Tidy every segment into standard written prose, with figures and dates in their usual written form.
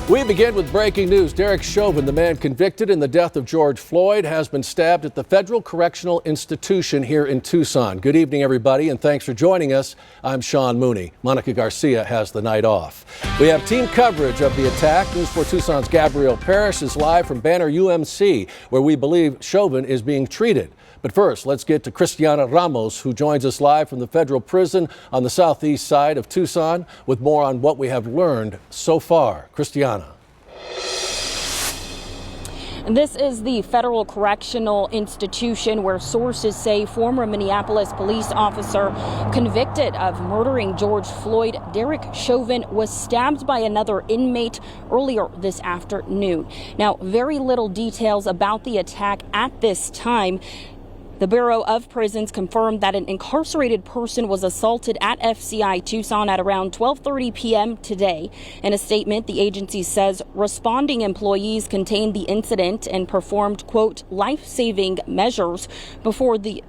We begin with breaking news. Derek Chauvin, the man convicted in the death of George Floyd, has been stabbed at the Federal Correctional Institution here in Tucson. Good evening, everybody, and thanks for joining us. I'm Sean Mooney. Monica Garcia has the night off. We have team coverage of the attack. News 4 Tucson's Gabrielle Parrish is live from Banner UMC, where we believe Chauvin is being treated. But first, let's get to Cristiana Ramos, who joins us live from the federal prison on the southeast side of Tucson with more on what we have learned so far. Cristiana. This is the Federal Correctional Institution where sources say former Minneapolis police officer convicted of murdering George Floyd, Derek Chauvin, was stabbed by another inmate earlier this afternoon. Now, very little details about the attack at this time. The Bureau of Prisons confirmed that an incarcerated person was assaulted at FCI Tucson at around 12:30 p.m. today. In a statement, the agency says responding employees contained the incident and performed, quote, life-saving measures before the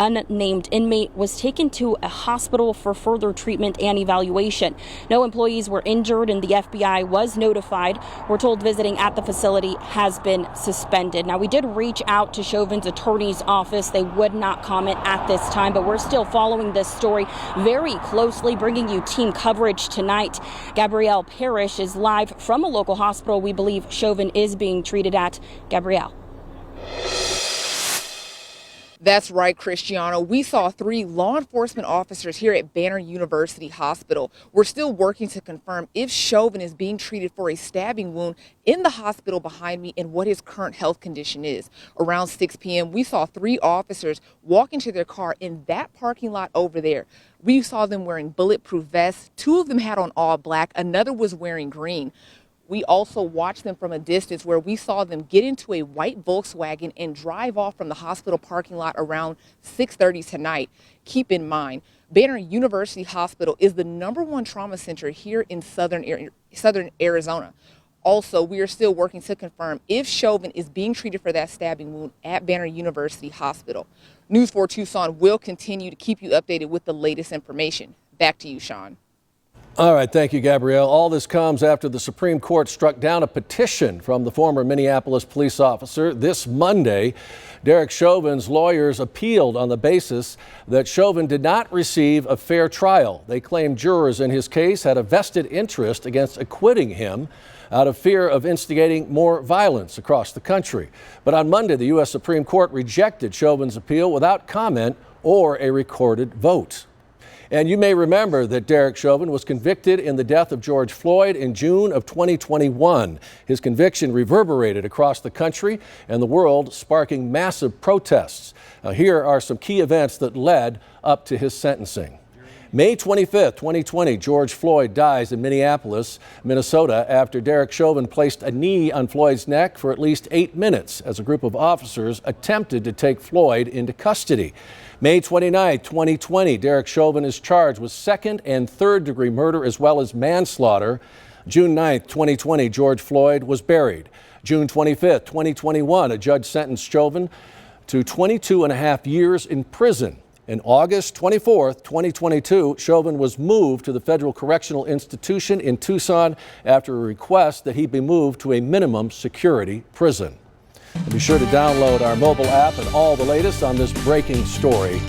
unnamed inmate was taken to a hospital for further treatment and evaluation. No employees were injured and the FBI was notified. We're told visiting at the facility has been suspended. Now, we did reach out to Chauvin's attorney's office. They would not comment at this time, but we're still following this story very closely, bringing you team coverage tonight. Gabrielle Parrish is live from a local hospital we believe Chauvin is being treated at. Gabrielle. That's right, Cristiano. We saw 3 law enforcement officers here at Banner University Hospital. We're still working to confirm if Chauvin is being treated for a stabbing wound in the hospital behind me and what his current health condition is. Around 6 p.m., we saw 3 officers walk into their car in that parking lot over there. We saw them wearing bulletproof vests. 2 of them had on all black. Another was wearing green. We also watched them from a distance where we saw them get into a white Volkswagen and drive off from the hospital parking lot around 6:30 tonight. Keep in mind, Banner University Hospital is the #1 trauma center here in southern Arizona. Also, we are still working to confirm if Chauvin is being treated for that stabbing wound at Banner University Hospital. News 4 Tucson will continue to keep you updated with the latest information. Back to you, Sean. All right, thank you, Gabrielle. All this comes after the Supreme Court struck down a petition from the former Minneapolis police officer. This Monday, Derek Chauvin's lawyers appealed on the basis that Chauvin did not receive a fair trial. They claimed jurors in his case had a vested interest against acquitting him out of fear of instigating more violence across the country. But on Monday, the U.S. Supreme Court rejected Chauvin's appeal without comment or a recorded vote. And you may remember that Derek Chauvin was convicted in the death of George Floyd in June of 2021. His conviction reverberated across the country and the world, sparking massive protests. Here are some key events that led up to his sentencing. May 25th, 2020, George Floyd dies in Minneapolis, Minnesota, after Derek Chauvin placed a knee on Floyd's neck for at least 8 minutes as a group of officers attempted to take Floyd into custody. May 29th, 2020, Derek Chauvin is charged with 2nd and 3rd degree murder as well as manslaughter. June 9th, 2020, George Floyd was buried. June 25th, 2021, a judge sentenced Chauvin to 22.5 years in prison. In August 24th, 2022, Chauvin was moved to the Federal Correctional Institution in Tucson after a request that he be moved to a minimum security prison. And be sure to download our mobile app and all the latest on this breaking story